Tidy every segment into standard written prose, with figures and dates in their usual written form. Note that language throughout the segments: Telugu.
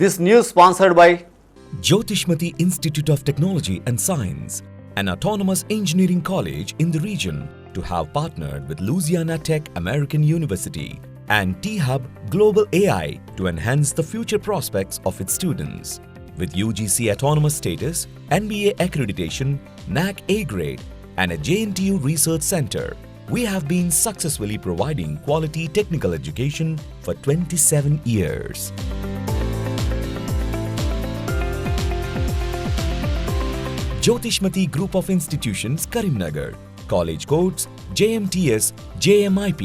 This news sponsored by Jyotishmati Institute of Technology and Science, an autonomous engineering college in the region, to have partnered with Louisiana Tech American University and T-Hub Global AI to enhance the future prospects of its students. With UGC autonomous status, NBA accreditation, NAC A grade, and a JNTU research center, we have been successfully providing quality technical education for 27 years. Jyotishmati Group of Institutions, Karimnagar. College codes JMTS, JMIP.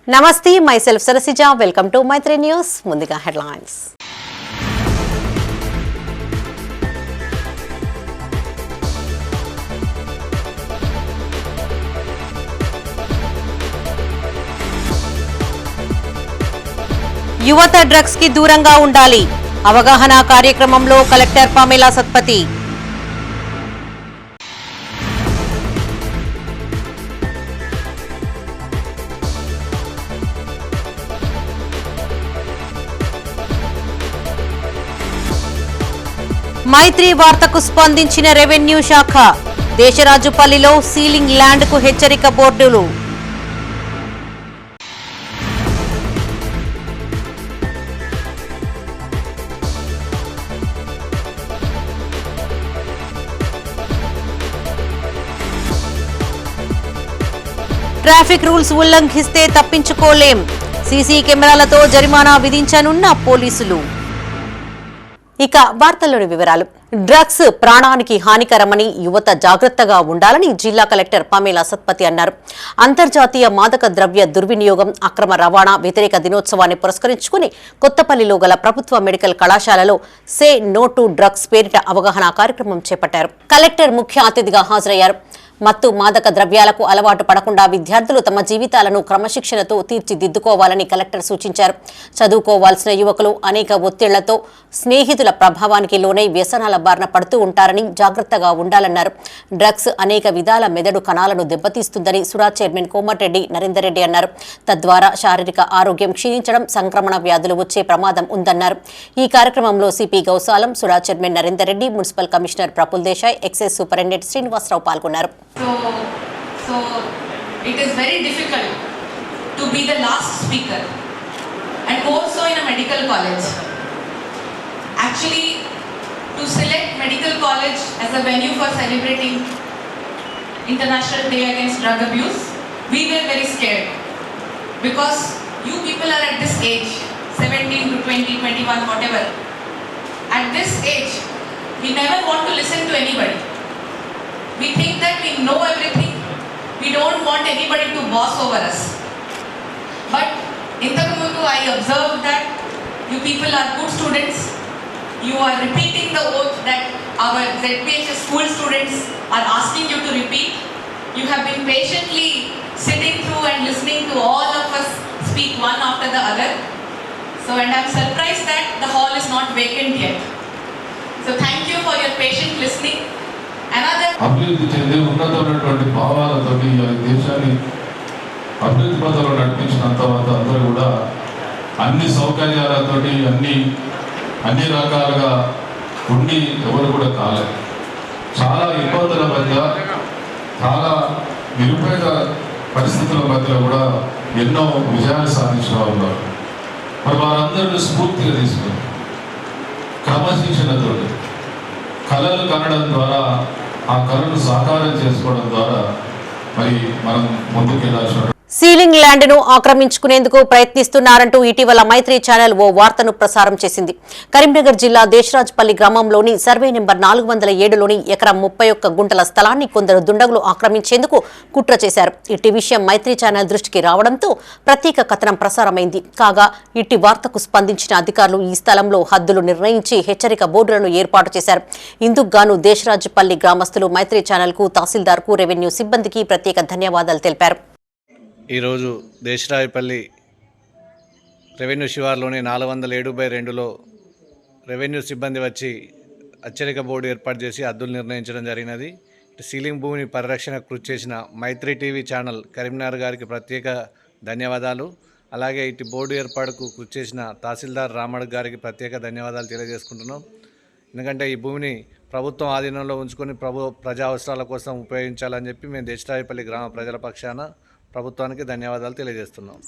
Namaste, myself Sarasija. Welcome to Maitri News. Mundiga headlines. యువత డ్రగ్స్ కి దూరంగా ఉండాలి. అవగాహన కార్యక్రమంలో కలెక్టర్ పమేలా సత్పతి. మైత్రి వార్తకు స్పందించిన రెవెన్యూ శాఖ. దేశరాజుపల్లిలో సీలింగ్ ల్యాండ్ కు హెచ్చరిక బోర్డులు. ట్రాఫిక్ రూల్స్ ఉల్లంఘిస్తే తప్పించుకోలేం. సీసీ కెమెరాలతో జరిమానా విధించనున్న పోలీసులు. ఇక వార్తల్లోని వివరాలు. డ్రగ్స్ ప్రాణానికి హానికరమని యువత జాగ్రత్తగా ఉండాలని జిల్లా కలెక్టర్ పమేలా సత్పతి అన్నారు. అంతర్జాతీయ మాదక ద్రవ్య దుర్వినియోగం, అక్రమ రవాణా వ్యతిరేక దినోత్సవాన్ని పురస్కరించుకుని కొత్తపల్లిలో గల ప్రభుత్వ మెడికల్ కళాశాలలో సే నో టు డ్రగ్స్ పేరిట అవగాహన కార్యక్రమం చేపట్టారు. కలెక్టర్ ముఖ్య అతిథిగా హాజరయ్యారు. మత్తు మాదక ద్రవ్యాలకు అలవాటు పడకుండా విద్యార్థులు తమ జీవితాలను క్రమశిక్షణతో తీర్చిదిద్దుకోవాలని కలెక్టర్ సూచించారు. చదువుకోవాల్సిన యువకులు అనేక ఒత్తిళ్లతో, స్నేహితుల ప్రభావానికి లోనై వ్యసనాల బారిన పడుతూ ఉంటారని జాగ్రత్తగా ఉండాలన్నారు. డ్రగ్స్ అనేక విధాల మెదడు కణాలను దెబ్బతీస్తుందని సుడా చైర్మన్ కోమటిరెడ్డి నరేందర్ రెడ్డి అన్నారు. తద్వారా శారీరక ఆరోగ్యం క్షీణించడం, సంక్రమణ వ్యాధులు వచ్చే ప్రమాదం ఉందన్నారు. ఈ కార్యక్రమంలో CP Gaush Alam, SUDA chairman Narender Reddy, municipal commissioner Praful Desai, excise superintendent Srinivasa Rao పాల్గొన్నారు. So it is very difficult to be the last speaker, and also in a medical college. Actually, to select medical college as a venue for celebrating International Day Against Drug Abuse, we were very scared because you people are at this age, 17 to 20, 21, whatever. At this age, we never want to listen to anybody. We think that we know everything. We don't want anybody to boss over us. But intaku mundu I observed that you people are good students. You are repeating the oath that our ZPHS school students are asking you to repeat. You have been patiently sitting through and listening to all of us speak one after the other. So, and I'm surprised that the hall is not vacant yet. So thank you for your patient listening. అభివృద్ధి చెంది ఉన్నతమైనటువంటి భావాలతో దేశాన్ని అభివృద్ధి పథంలో నడిపించిన తర్వాత అందరూ కూడా అన్ని సౌకర్యాలతో అన్ని రకాలుగా ఉండి ఎవరు కూడా కాలేదు. చాలా ఇబ్బందుల మధ్య, చాలా నిరుపేద పరిస్థితుల మధ్యలో కూడా ఎన్నో విజయాలు సాధించిన ఉన్నారు. మరి వారందరినీ స్ఫూర్తిగా తీసుకుని క్రమశిక్షణతో కళలు కనడం ద్వారా, ఆ కళను సాకారం చేసుకోవడం ద్వారా మరి మనం ముందుకెళ్లాల్సిన సీలింగ్ ల్యాండ్ ను ఆక్రమించుకునేందుకు ప్రయత్నిస్తున్నారంటూ ఇటీవల మైత్రి ఛానల్ ఓ వార్తను ప్రసారం చేసింది. కరీంనగర్ జిల్లా దేశరాజ్పల్లి గ్రామంలోని సర్వే నెంబర్ 407లోని ఎకరం 31 గుంటల స్థలాన్ని కొందరు దుండగులు ఆక్రమించేందుకు కుట్ర చేశారు. ఇట్టి విషయం మైత్రి ఛానల్ దృష్టికి రావడంతో ప్రత్యేక కథనం ప్రసారమైంది. కాగా ఇట్టి వార్తకు స్పందించిన అధికారులు ఈ స్థలంలో హద్దులు నిర్ణయించి హెచ్చరిక బోర్డులను ఏర్పాటు చేశారు. ఇందుకు గాను దేశరాజ్పల్లి గ్రామస్తులు మైత్రి ఛానల్ కు, తహసీల్దార్ కు, రెవెన్యూ సిబ్బందికి ప్రత్యేక ధన్యవాదాలు తెలిపారు. ఈరోజు దేశరాజపల్లి రెవెన్యూ శివార్లోని 407/2లో రెవెన్యూ సిబ్బంది వచ్చి హెచ్చరిక బోర్డు ఏర్పాటు చేసి హద్దులు నిర్ణయించడం జరిగినది. సీలింగ్ భూమిని పరిరక్షణ కృషి చేసిన మైత్రి టీవీ ఛానల్ కరీంనగర్ గారికి ప్రత్యేక ధన్యవాదాలు. అలాగే ఇటు బోర్డు ఏర్పాటుకు కృషి చేసిన తహసీల్దార్ రామడ్ గారికి ప్రత్యేక ధన్యవాదాలు తెలియజేసుకుంటున్నాం. ఎందుకంటే ఈ భూమిని ప్రభుత్వం ఆధీనంలో ఉంచుకొని ప్రజా అవసరాల కోసం ఉపయోగించాలని చెప్పి మేము దేశరాయపల్లి గ్రామ ప్రజల పక్షాన ప్రభుత్వానికి ధన్యవాదాలు తెలియజేస్తున్నాం.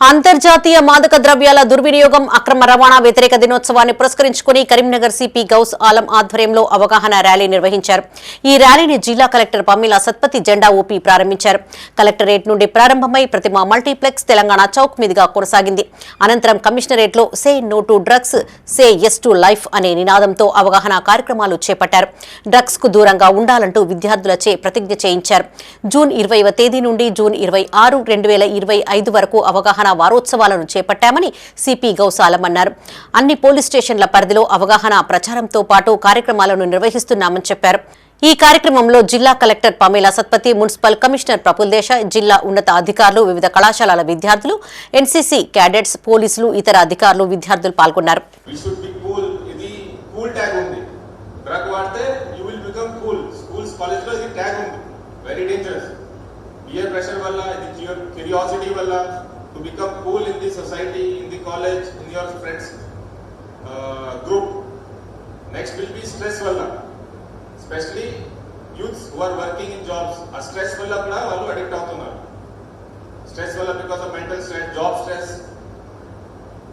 అంతర్జాతీయ మాదక ద్రవ్యాల దుర్వినియోగం అక్రమ రవాణా వ్యతిరేక దినోత్సవాన్ని పురస్కరించుకుని కరీంనగర్ సిపి గౌస్ ఆలం ఆధ్వర్యంలో అవగాహన ర్యాలీ నిర్వహించారు. ఈ ర్యాలీని జిల్లా కలెక్టర్ పమీలా సత్పతి జెండా ఊపి ప్రారంభించారు. కలెక్టరేట్ నుండి ప్రారంభమై ప్రతిమా మల్టీప్లెక్స్ తెలంగాణ చౌక్ మీదుగా కొనసాగింది. అనంతరం కమిషనరేట్లో say no to drugs, say yes to life అనే నినాదంతో అవగాహన కార్యక్రమాలు చేపట్టారు. డ్రగ్స్ కు దూరంగా ఉండాలంటూ విద్యార్థులచే ప్రతిజ్ఞ చేయించారు. జూన్ 20వ తేదీ నుండి జూన్ 26, 2025 వరకు అవగాహన వారోత్సవాలను చేపట్టామని సిపి గౌసాలం అన్నారు. అన్ని పోలీస్ స్టేషన్ల పరిధిలో అవగాహన ప్రచారంతో పాటు కార్యక్రమాలను నిర్వహిస్తున్నామని చెప్పారు. ఈ కార్యక్రమంలో జిల్లా collector Pamela Satpathy, municipal commissioner Praful Desai, జిల్లా ఉన్నత అధికారులు, వివిధ కళాశాలల విద్యార్థులు, ఎన్సీసీ క్యాడెట్స్, పోలీసులు, ఇతర అధికారులు, విద్యార్థులు పాల్గొన్నారు. to become cool in the society, in the college, in your friends group. Next will be stress valla, especially youths who are working in jobs. A stress valla kuda vallu addict avutunnaru. Stress valla because of mental stress, job stress,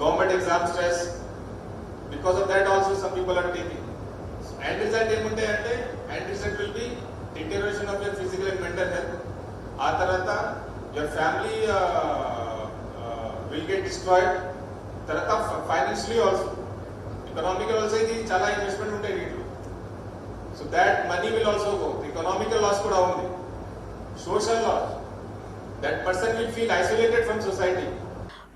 government exam stress. Because of that also some people are taking. End result emunte ante end result will be deterioration of your physical and mental health. Aa tarata your family will get destroyed. Tarata financially also, economically also idi chala investment untayi deetlo, so that money will also go. Economical loss kuda undi, social loss. That person will feel isolated from society.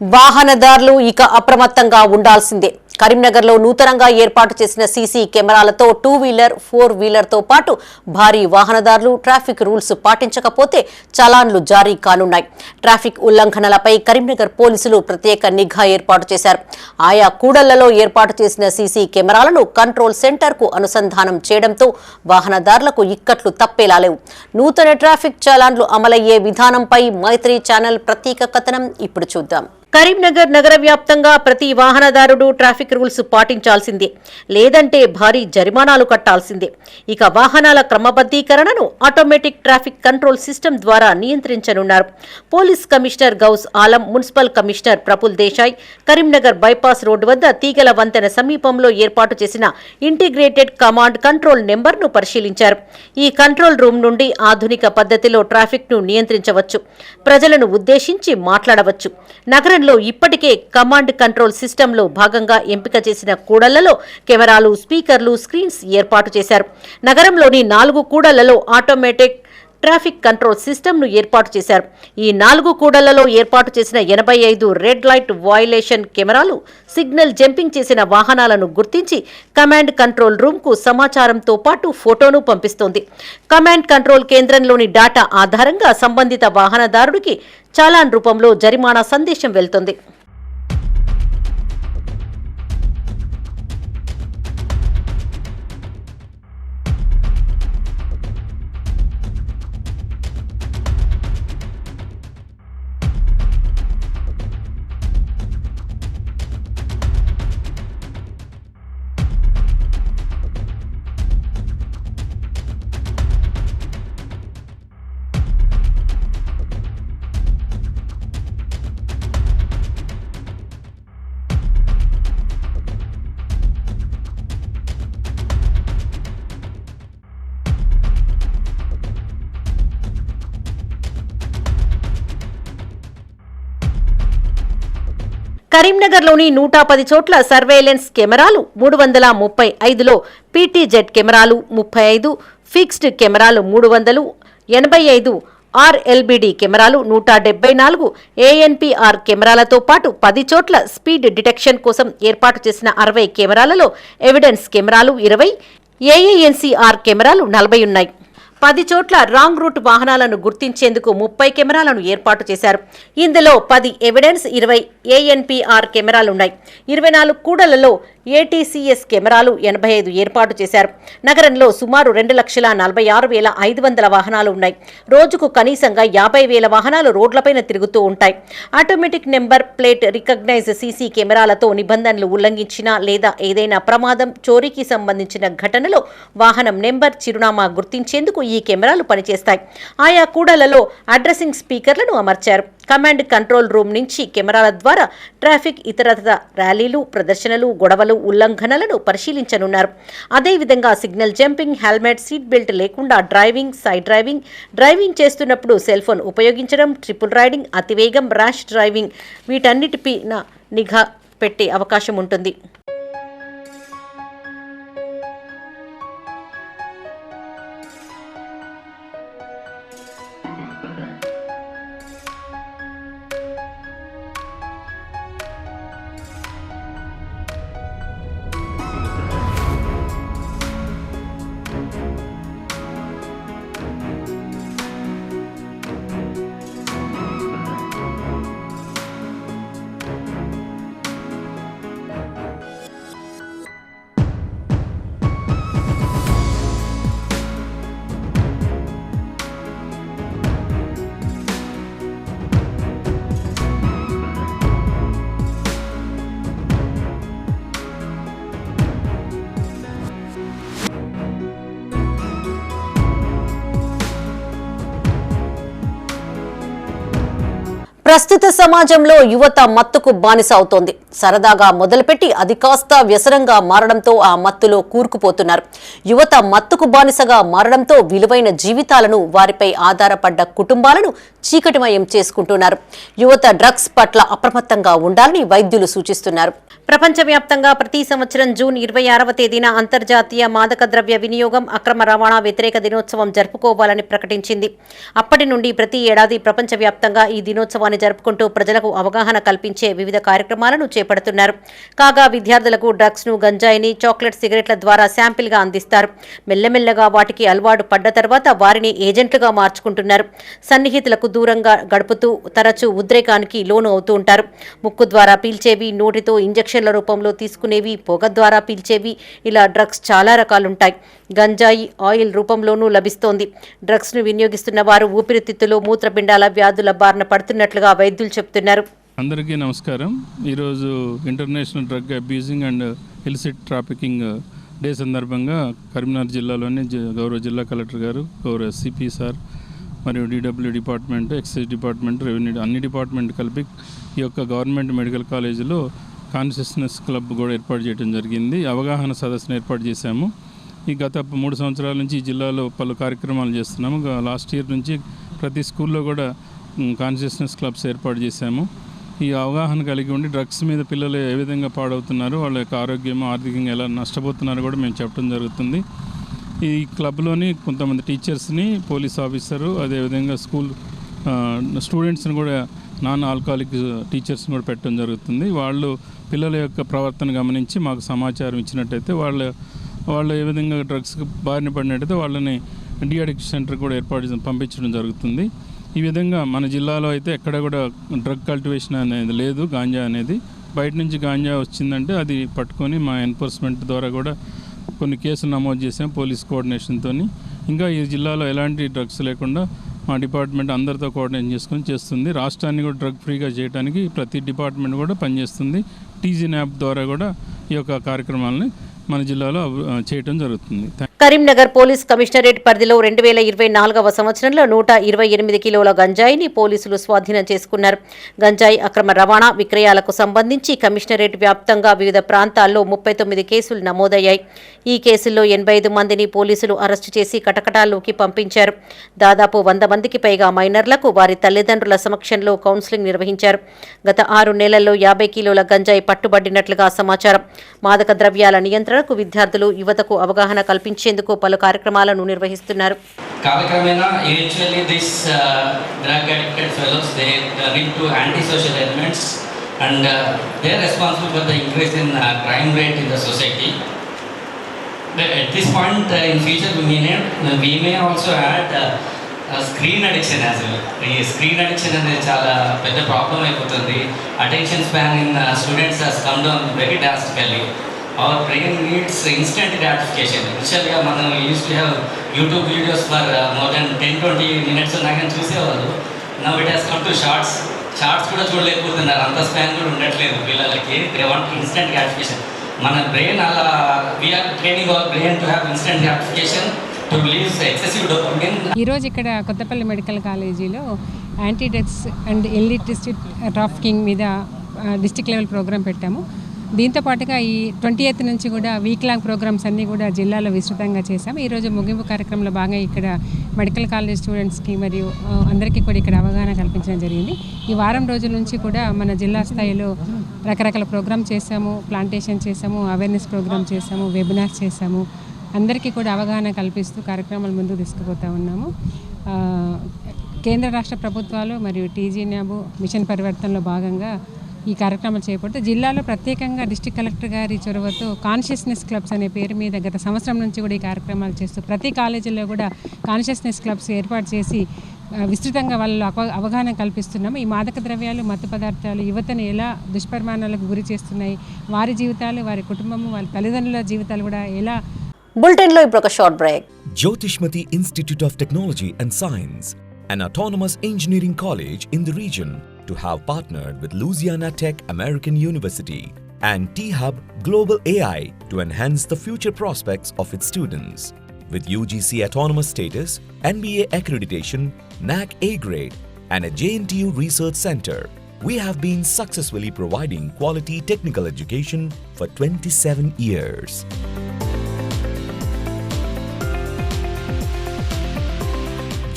వాహనదారులు ఇక అప్రమత్తంగా ఉండాల్సిందే. కరీంనగర్లో నూతనంగా ఏర్పాటు చేసిన సీసీ కెమెరాలతో 2 వీలర్, 4 వీలర్తో పాటు భారీ వాహనదారులు ట్రాఫిక్ రూల్స్ పాటించకపోతే చలాన్లు జారీ కానున్నాయి. ట్రాఫిక్ ఉల్లంఘనలపై కరీంనగర్ పోలీసులు ప్రత్యేక నిఘా ఏర్పాటు చేశారు. ఆయా కూడళ్లలో ఏర్పాటు చేసిన సీసీ కెమెరాలను కంట్రోల్ సెంటర్కు అనుసంధానం చేయడంతో వాహనదారులకు ఇక్కట్లు తప్పేలా లేవు. నూతన ట్రాఫిక్ చలాన్లు అమలయ్యే విధానంపై మైత్రి ఛానల్ ప్రత్యేక కథనం ఇప్పుడు చూద్దాం. కరీంనగర్ నగర వ్యాప్తంగా ప్రతి వాహనదారుడు ట్రాఫిక్ రూల్స్ పాటించాల్సిందే, లేదంటే భారీ జరిమానాలు కట్టాల్సిందే. ఇక వాహనాల క్రమబద్ధీకరణను ఆటోమేటిక్ ట్రాఫిక్ కంట్రోల్ సిస్టమ్ ద్వారా నియంత్రించనున్నారు. Police commissioner Ghouse Alam, municipal commissioner Praful Desai Karimnagar bypass road వద్ద తీగల వంతెన సమీపంలో ఏర్పాటు చేసిన ఇంటిగ్రేటెడ్ కమాండ్ కంట్రోల్ నెంబర్ను పరిశీలించారు. ఈ కంట్రోల్ రూమ్ నుండి ఆధునిక పద్ధతిలో ట్రాఫిక్ ను నియంత్రించవచ్చు, ప్రజలను ఉద్దేశించి మాట్లాడవచ్చు. నగరంలో ఇప్పటికే కమాండ్ కంట్రోల్ సిస్టంలో భాగంగా ఎంపిక చేసిన కూడళ్లలో కెమెరాలు, స్పీకర్లు, స్క్రీన్స్ ఏర్పాటు చేశారు. నగరంలోని 4 కూడళ్లలో ఆటోమేటిక్ ట్రాఫిక్ కంట్రోల్ సిస్టమ్ను ఏర్పాటు చేశారు. ఈ 4 కూడళ్లలో ఏర్పాటు చేసిన 85 రెడ్ లైట్ వయలేషన్ కెమెరాలు సిగ్నల్ జంపింగ్ చేసిన వాహనాలను గుర్తించి కమాండ్ కంట్రోల్ రూమ్కు సమాచారంతో పాటు ఫోటోను పంపిస్తోంది. కమాండ్ కంట్రోల్ కేంద్రంలోని డాటా ఆధారంగా సంబంధిత వాహనదారుడికి చాలాన్ రూపంలో జరిమానా సందేశం వెళ్తుంది. కరీంనగర్లోని 110 చోట్ల సర్వేలెన్స్ కెమెరాలు, 335లో పీటీజెడ్ కెమెరాలు, 35 ఫిక్స్డ్ కెమెరాలు, 385 ఆర్ఎల్బిడి కెమెరాలు, 174 ఏఎన్పిఆర్ కెమెరాలతో పాటు 10 చోట్ల స్పీడ్ డిటెక్షన్ కోసం ఏర్పాటు చేసిన 60 కెమెరాలలో ఎవిడెన్స్ కెమెరాలు 20, ఏఏఎన్సీఆర్ కెమెరాలు 40 ఉన్నాయి. 10 చోట్ల రాంగ్ రూట్ వాహనాలను గుర్తించేందుకు 30 కెమెరాలను ఏర్పాటు చేశారు. ఇందులో 10 ఎవిడెన్స్, 20 ANPR కెమెరాలున్నాయి. 24 కూడళ్లలో ATCS కెమెరాలు 85 ఏర్పాటు చేశారు. నగరంలో సుమారు 2,46,500 వాహనాలు ఉన్నాయి. రోజుకు కనీసంగా 50,000 వాహనాలు రోడ్లపైన తిరుగుతూ ఉంటాయి. Automatic number plate recognise CC కెమెరాలతో నిబంధనలు ఉల్లంఘించిన లేదా ఏదైనా ప్రమాదం, చోరీకి సంబంధించిన ఘటనలో వాహనం నెంబర్, చిరునామా గుర్తించేందుకు ఈ కెమెరాలు పనిచేస్తాయి. ఆయా కూడళ్లలో అడ్రసింగ్ స్పీకర్లను అమర్చారు. కమాండ్ కంట్రోల్ రూమ్ నుంచి కెమెరాల ద్వారా ట్రాఫిక్, ఇతరత్ర ర్యాలీలు, ప్రదర్శనలు, గొడవలు, ఉల్లంఘనలను పరిశీలించనున్నారు. అదేవిధంగా signal jumping, helmet, seat belt లేకుండా డ్రైవింగ్, సైడ్ డ్రైవింగ్, డ్రైవింగ్ చేస్తున్నప్పుడు సెల్ ఫోన్ ఉపయోగించడం, ట్రిపుల్ రైడింగ్, అతివేగం, ర్యాష్ డ్రైవింగ్ వీటన్నిటిపైన నిఘా పెట్టే అవకాశం ఉంటుంది. ప్రస్తుత సమాజంలో యువత మత్తుకు బానిస అవుతోంది. సరదాగా మొదలుపెట్టి అది కాస్త వ్యసనంగా మారడంతో ఆ మత్తులో కూరుకుపోతున్నారు. యువత మత్తుకు బానిసగా మారడంతో విలువైన జీవితాలను, వారిపై ఆధారపడ్డ కుటుంబాలను చీకటిమయం చేసుకుంటున్నారు. యువత డ్రగ్స్ పట్ల అప్రమత్తంగా ఉండాలని వైద్యులు సూచిస్తున్నారు. ప్రపంచవ్యాప్తంగా ప్రతి సంవత్సరం జూన్ 26వ తేదీన అంతర్జాతీయ మాదక ద్రవ్య వినియోగం, అక్రమ రవాణా వ్యతిరేక దినోత్సవం జరుపుకోవాలని ప్రకటించింది. అప్పటి నుండి ప్రతి ఏడాది ప్రపంచవ్యాప్తంగా ఈ దినోత్సవాన్ని జరుపుకుంటూ ప్రజలకు అవగాహన కల్పించే వివిధ కార్యక్రమాలను చేపడుతున్నారు. కాగా విద్యార్థులకు డ్రగ్స్ ను, గంజాయిని చాక్లెట్, సిగరెట్ల ద్వారా శాంపిల్ గా అందిస్తారు. మెల్లమెల్లగా వాటికి అలవాటు పడ్డ తర్వాత వారిని ఏజెంట్లుగా మార్చుకుంటున్నారు. సన్నిహితులకు దూరంగా గడుపుతూ తరచూ ఉద్రేకానికి లోను అవుతూ ఉంటారు. ముక్కు ద్వారా పీల్చేవి, నోటితో ఇంజెక్షన్ల రూపంలో తీసుకునేవి, పొగ ద్వారా పీల్చేవి, ఇలా డ్రగ్స్ చాలా రకాలుంటాయి. గంజాయి ఆయిల్ రూపంలోనూ లభిస్తోంది. డ్రగ్స్ ను వినియోగిస్తున్న వారు ఊపిరితిత్తులు, మూత్రపిండాల వ్యాధుల బారిన పడుతున్నట్లుగా వైద్యులు చెబుతున్నారు. అందరికీ నమస్కారం. ఈరోజు international drug abusing and illicit trafficking day సందర్భంగా కరీంనగర్ జిల్లాలోని గౌరవ జిల్లా కలెక్టర్ గారు, గౌరవ సిపి సార్ మరియు DW department, excise department, revenue అన్ని డిపార్ట్మెంట్ కలిపి ఈ యొక్క గవర్నమెంట్ మెడికల్ కాలేజీలో కాన్షియస్నెస్ క్లబ్ కూడా ఏర్పాటు చేయడం జరిగింది. అవగాహన సదస్సును ఏర్పాటు చేశాము. ఈ గత 3 సంవత్సరాల నుంచి ఈ జిల్లాలో పలు కార్యక్రమాలు చేస్తున్నాము. లాస్ట్ ఇయర్ నుంచి ప్రతి స్కూల్లో కూడా కాన్షియస్నెస్ క్లబ్స్ ఏర్పాటు చేశాము. ఈ అవగాహన కలిగి ఉండి డ్రగ్స్ మీద పిల్లలు ఏ విధంగా పాడవుతున్నారు, వాళ్ళ యొక్క ఆరోగ్యం, ఆర్థికంగా ఎలా నష్టపోతున్నారో కూడా మేము చెప్పడం జరుగుతుంది. ఈ క్లబ్లోని కొంతమంది టీచర్స్ని, పోలీస్ ఆఫీసరు, అదేవిధంగా స్కూల్ స్టూడెంట్స్ని కూడా నాన్ ఆల్కహాలిక్ టీచర్స్ని కూడా పెట్టడం జరుగుతుంది. వాళ్ళు పిల్లల యొక్క ప్రవర్తన గమనించి మాకు సమాచారం ఇచ్చినట్టయితే వాళ్ళు ఏ విధంగా డ్రగ్స్కి బారిన పడినట్టయితే వాళ్ళని డీఅడిక్షన్ సెంటర్ కూడా పంపించడం జరుగుతుంది. ఈ విధంగా మన జిల్లాలో అయితే ఎక్కడ కూడా డ్రగ్ కల్టివేషన్ అనేది లేదు. గాంజా అనేది బయట నుంచి గాంజా వచ్చిందంటే అది పట్టుకొని మా ఎన్ఫోర్స్మెంట్ ద్వారా కూడా కొన్ని కేసులు నమోదు చేసాం పోలీస్ కోఆర్డినేషన్తో. ఇంకా ఈ జిల్లాలో ఎలాంటి డ్రగ్స్ లేకుండా మా డిపార్ట్మెంట్ అందరితో కోఆర్డినేషన్ చేసుకొని చేస్తుంది. రాష్ట్రాన్ని కూడా డ్రగ్ ఫ్రీగా చేయడానికి ప్రతి డిపార్ట్మెంట్ కూడా పనిచేస్తుంది. TGN యాప్ ద్వారా కూడా ఈ యొక్క కార్యక్రమాలని మన జిల్లాలో చేయడం జరుగుతుంది. కరీంనగర్ పోలీస్ కమిషనరేట్ పరిధిలో 2024వ సంవత్సరంలో 128 కిలోల గంజాయిని పోలీసులు స్వాధీనం చేసుకున్నారు. గంజాయి అక్రమ రవాణా, విక్రయాలకు సంబంధించి కమిషనరేట్ వ్యాప్తంగా వివిధ ప్రాంతాల్లో 39 కేసులు నమోదయ్యాయి. ఈ కేసుల్లో 85 మందిని పోలీసులు అరెస్టు చేసి కటకటాల్లోకి పంపించారు. దాదాపు 100 మందికి పైగా మైనర్లకు వారి తల్లిదండ్రుల సమక్షంలో కౌన్సిలింగ్ నిర్వహించారు. గత 6 నెలల్లో 50 కిలోల గంజాయి పట్టుబడినట్లుగా సమాచారం. మాదక ద్రవ్యాల నియంత్రణకు విద్యార్థులు, యువతకు అవగాహన కల్పించేందుకు పలు కార్యక్రమాలను నిర్వహిస్తున్నారు. కాలక్రమేణా eventually this drug addicted fellows they turn into antisocial elements and they are responsible for the increase in crime rate in the society. at this point in future we may also add screen addiction as well. ఈ స్క్రీన్ అడిక్షన్ అనేది చాలా పెద్ద ప్రాబ్లం అయిపోతుంది. Attention span in students has come down very drastically. Our brain needs instant gratification. ఇనిషియల్గా మనం use to have YouTube videos for more than 10-20 minutes నాకు చూసేవాళ్ళు. Now it has come to shorts. Shorts కూడా చూడలేకపోతున్నారు, అంత స్పాన్ కూడా ఉండట్లేదు పిల్లలకి. They want instant gratification. మన బ్రెయిన్ అలా we're training our brain to have instant gratification. ఈరోజు ఇక్కడ కొత్తపల్లి మెడికల్ కాలేజీలో anti drugs and illicit trafficking మీద డిస్ట్రిక్ట్ లెవెల్ ప్రోగ్రామ్ పెట్టాము. దీంతో పాటుగా ఈ 28th నుంచి కూడా వీక్ లాంగ్ ప్రోగ్రామ్స్ అన్నీ కూడా జిల్లాలో విస్తృతంగా చేశాము. ఈరోజు ముగింపు కార్యక్రమంలో భాగంగా ఇక్కడ మెడికల్ కాలేజ్ స్టూడెంట్స్కి మరియు అందరికీ కూడా ఇక్కడ అవగాహన కల్పించడం జరిగింది. ఈ వారం రోజుల నుంచి కూడా మన జిల్లా స్థాయిలో రకరకాల ప్రోగ్రామ్ చేశాము, ప్లాంటేషన్ చేశాము, అవేర్నెస్ ప్రోగ్రామ్ చేశాము, వెబినార్స్ చేశాము. అందరికీ కూడా అవగాహన కల్పిస్తూ కార్యక్రమాలు ముందుకు తీసుకుపోతూ ఉన్నాము. కేంద్ర రాష్ట్ర ప్రభుత్వాలు మరియు టీజీ న్యాబు మిషన్ పరివర్తనలో భాగంగా ఈ కార్యక్రమాలు చేపడుతూ జిల్లాలో ప్రత్యేకంగా డిస్ట్రిక్ట్ కలెక్టర్ గారి చొరవతో కాన్షియస్నెస్ క్లబ్స్ అనే పేరు మీద గత సంవత్సరం నుంచి కూడా ఈ కార్యక్రమాలు చేస్తూ ప్రతి కాలేజీలో కూడా కాన్షియస్నెస్ క్లబ్స్ ఏర్పాటు చేసి విస్తృతంగా వాళ్ళు అవగాహన కల్పిస్తున్నాము. ఈ మాదక ద్రవ్యాలు, మత్తు పదార్థాలు యువతను ఎలా దుష్పరిమాణాలకు గురి చేస్తున్నాయి, వారి జీవితాలు, వారి కుటుంబము, వారి తల్లిదండ్రుల జీవితాలు కూడా ఎలా. బులెటిన్లో ఇప్పుడు ఒక short break. Jyotishmati Institute of Technology and Science, an autonomous engineering college in the region, to have partnered with Louisiana Tech American University and T-Hub Global AI to enhance the future prospects of its students. With UGC autonomous status, NBA accreditation, NAC A grade, and a JNTU research center, we have been successfully providing quality technical education for 27 years.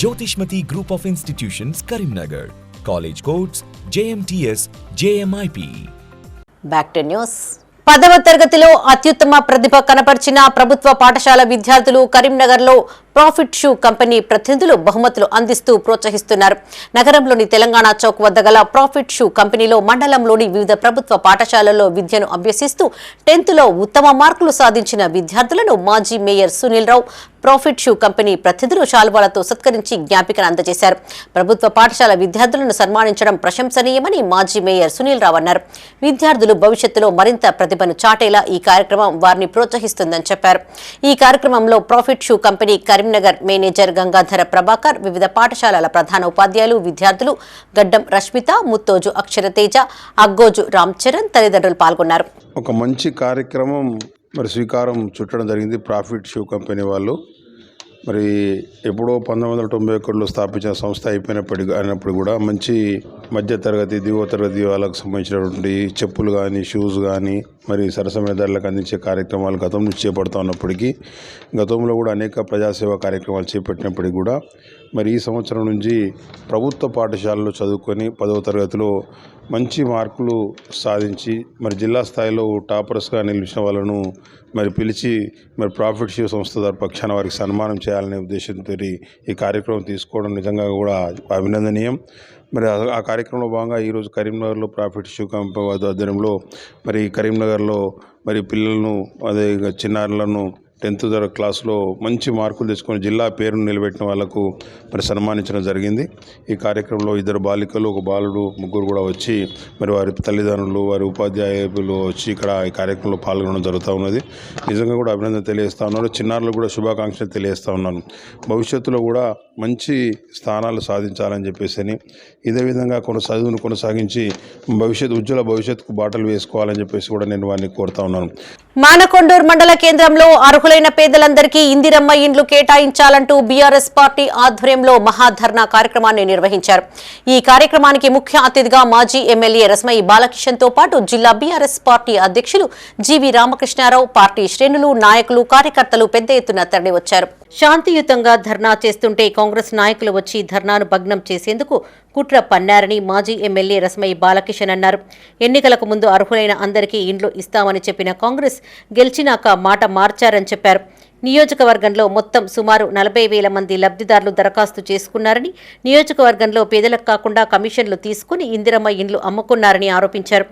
Jyotishmati Group of Institutions, Karimnagar. College codes JMTS, JMIP. Back to news. 10వ తరగతిలో అత్యుత్తమ ప్రతిభ కనపరిచిన ప్రభుత్వ పాఠశాల విద్యార్థులు కరీంనగర్లో ప్రాఫిట్ షూ కంపెనీ ప్రతినిధులు బహుమతులు అందిస్తూ ప్రోత్సహిస్తున్నారు. నగరంలోని తెలంగాణ చౌక్ వద్ద గల ప్రాఫిట్ షూ కంపెనీలో మండలంలోని వివిధ ప్రభుత్వ పాఠశాలల్లో విద్యను అభ్యసిస్తూ 10th లో ఉత్తమ మార్కులు సాధించిన విద్యార్థులను మాజీ mayor Sunil Rao, profit shoe company ప్రతినిధులు శాల్వాలతో సత్కరించి జ్ఞాపికను అందజేశారు. ప్రభుత్వ పాఠశాల విద్యార్థులను సన్మానించడం ప్రశంసనీయమని మాజీ మేయర్ సునీల్ రావు అన్నారు. విద్యార్థులు భవిష్యత్తులో మరింత ప్రతిభను చాటేలా ఈ కార్యక్రమం వారిని ప్రోత్సహిస్తుందని చెప్పారు. ఈ కార్యక్రమంలో profit shoe company Karimnagar manager Gangadhara Prabhakar, వివిధ పాఠశాలల ప్రధాన ఉపాధ్యాయులు, విద్యార్థులు గడ్డం రష్మిత, ముత్తోజు అక్షరతేజ, అగ్గోజు రామ్ చరణ్ తదితరులు పాల్గొన్నారు. ఒక మంచి కార్యక్రమం మరి శ్రీకారం చుట్టడం జరిగింది ప్రాఫిట్ షూ కంపెనీ వాళ్ళు. మరి ఎప్పుడో 1991లో స్థాపించిన సంస్థ అయినప్పుడు కూడా మంచి మధ్యతరగతి, దిగువ తరగతి వాళ్ళకు సంబంధించినటువంటి చెప్పులు కానీ, షూస్ కానీ మరి సరసమైన ధరలకు అందించే కార్యక్రమాలు గతం నుంచి చేపడుతూ ఉన్నప్పటికీ, గతంలో కూడా అనేక ప్రజాసేవా కార్యక్రమాలు చేపట్టినప్పటికీ కూడా మరి ఈ సంవత్సరం నుంచి ప్రభుత్వ పాఠశాలలో చదువుకొని 10వ తరగతిలో మంచి మార్కులు సాధించి మరి జిల్లా స్థాయిలో టాపర్స్గా నిలిచిన వాళ్ళను మరి పిలిచి మరి ప్రాఫిట్ షూ సంస్థ పక్షాన వారికి సన్మానం చేయాలనే ఉద్దేశంతో ఈ కార్యక్రమం తీసుకోవడం నిజంగా కూడా అభినందనీయం. మరి ఆ కార్యక్రమంలో భాగంగా ఈరోజు కరీంనగర్లో ప్రాఫిట్ షూ కంపెనీ ఆధ్వర్యంలో మరి కరీంనగర్లో మరి పిల్లలను, అదే చిన్నారులను 10th క్లాస్లో మంచి మార్కులు తెచ్చుకొని జిల్లా పేరును నిలబెట్టిన వాళ్లకు మరి సన్మానించడం జరిగింది. ఈ కార్యక్రమంలో 2 బాలికలు, 1 బాలుడు, ముగ్గురు కూడా వచ్చి మరి వారి తల్లిదండ్రులు, వారి ఉపాధ్యాయులు వచ్చి ఇక్కడ ఈ కార్యక్రమంలో పాల్గొనడం జరుగుతూ ఉన్నది. నిజంగా కూడా అభినందన తెలియజేస్తూ ఉన్నాను. చిన్నారులకు కూడా శుభాకాంక్షలు తెలియజేస్తూ ఉన్నాను. భవిష్యత్తులో కూడా మంచి స్థానాలు సాధించాలని చెప్పేసి, ఇదే విధంగా చదువును కొనసాగించి ఉజ్వల భవిష్యత్తుకు బాటలు వేసుకోవాలని చెప్పేసి కూడా నేను వారిని కోరుతా ఉన్నాను. మానకొండూరు మండల కేంద్రంలో అర్హులైన పేదలందరికీ ఇందిరమ్మ ఇండ్లు కేటాయించాలంటూ బీఆర్ఎస్ పార్టీ ఆధ్వర్యంలో మహాధర్నా కార్యక్రమాన్ని నిర్వహించారు. ఈ కార్యక్రమానికి ముఖ్య అతిథిగా మాజీ ఎమ్మెల్యే రస్మయి బాలకిషన్ తో పాటు జిల్లా బీఆర్ఎస్ పార్టీ అధ్యక్షులు జీవి రామకృష్ణారావు, పార్టీ శ్రేణులు, నాయకులు, కార్యకర్తలు పెద్ద ఎత్తున తరలివచ్చారు. శాంతియుతంగా ధర్నా చేస్తుంటే కాంగ్రెస్ నాయకులు వచ్చి ధర్నాను భగ్నం చేసేందుకు కుట్ర పన్నారని మాజీ ఎమ్మెల్యే రస్మయి బాలకిషన్ అన్నారు. ఎన్నికలకు ముందు అర్హులైన అందరికీ ఇండ్లు ఇస్తామని చెప్పిన కాంగ్రెస్ గెలిచినాక మాట మార్చారని చెప్పారు. నియోజకవర్గంలో మొత్తం సుమారు 40,000 మంది లబ్ధిదారులు దరఖాస్తు చేసుకున్నారని, నియోజకవర్గంలో పేదలకు కాకుండా కమిషన్లు తీసుకుని ఇందిరమ్మ ఇండ్లు అమ్ముకున్నారని ఆరోపించారు.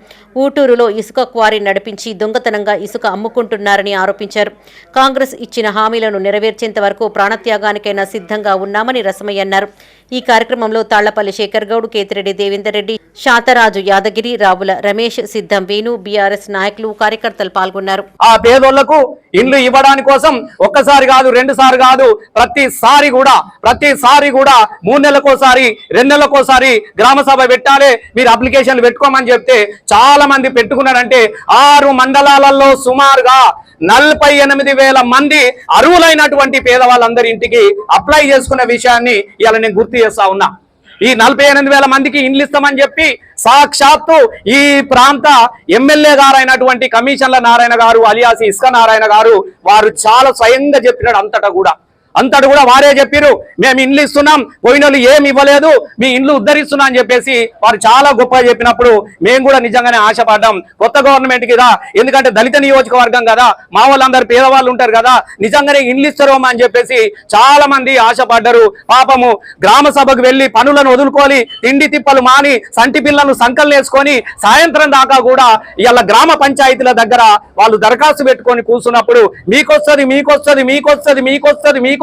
ఊటూరులో ఇసుక క్వారీ నడిపించి దొంగతనంగా ఇసుక అమ్ముకుంటున్నారని ఆరోపించారు. కాంగ్రెస్ ఇచ్చిన హామీలను నెరవేర్చేంత వరకు ప్రాణత్యాగానికైనా సిద్ధంగా ఉన్నామని రసమయ్య అన్నారు. ఈ కార్యక్రమంలో తాళ్లపల్లి శేఖర్ గౌడ్, కేతిరెడ్డి దేవేందర్ రెడ్డి, శాతరాజు యాదగిరి, రావుల రమేష్, సిద్ధం వేణు, బీఆర్ఎస్ నాయకులు, కార్యకర్తలు పాల్గొన్నారు. ఆ పేదోళ్లకు ఇండ్లు ఇవ్వడానికి కోసం ఒక్కసారి కాదు, 2 సార్లు కాదు, ప్రతిసారి కూడా 3 నెలలకోసారి 2 నెలలకోసారి గ్రామ సభ పెట్టాలి, మీరు అప్లికేషన్లు పెట్టుకోమని చెప్తే చాలా మంది పెట్టుకున్నారంటే 6 మండలాలలో సుమారుగా 48,000 మంది అర్హులైనటువంటి పేదవాళ్ళందరి ఇంటికి అప్లై చేసుకున్న విషయాన్ని ఇలా నేను గుర్తు చేస్తా ఉన్నా. ఈ 48,000 మందికి ఇండ్లు ఇస్తామని చెప్పి సాక్షాత్తు ఈ ప్రాంత ఎమ్మెల్యే గారైనటువంటి కమిషన్ల నారాయణ గారు అలియాసి ఇసుక నారాయణ గారు వారు చాలా స్వయంగా చెప్పినాడు. అంతటా కూడా వారే చెప్పారు, మేము ఇండ్లు ఇస్తున్నాం, పోయినోళ్ళు ఏమి ఇవ్వలేదు, మీ ఇండ్లు ఉద్ధరిస్తున్నా అని చెప్పేసి వారు చాలా గొప్పగా చెప్పినప్పుడు మేము కూడా నిజంగానే ఆశపడ్డాం. కొత్త గవర్నమెంట్ కదా, ఎందుకంటే దళిత నియోజకవర్గం కదా, మా వాళ్ళందరూ పేదవాళ్ళు ఉంటారు కదా, నిజంగానే ఇండ్లు ఇస్తారోమా అని చెప్పేసి చాలా మంది ఆశపడ్డారు. పాపము గ్రామ సభకు వెళ్ళి పనులను వదులుకొని తిండి తిప్పలు మాని సంటి పిల్లలను సంకలు వేసుకొని సాయంత్రం దాకా కూడా ఇలా గ్రామ పంచాయతీల దగ్గర వాళ్ళు దరఖాస్తు పెట్టుకొని కూర్చున్నప్పుడు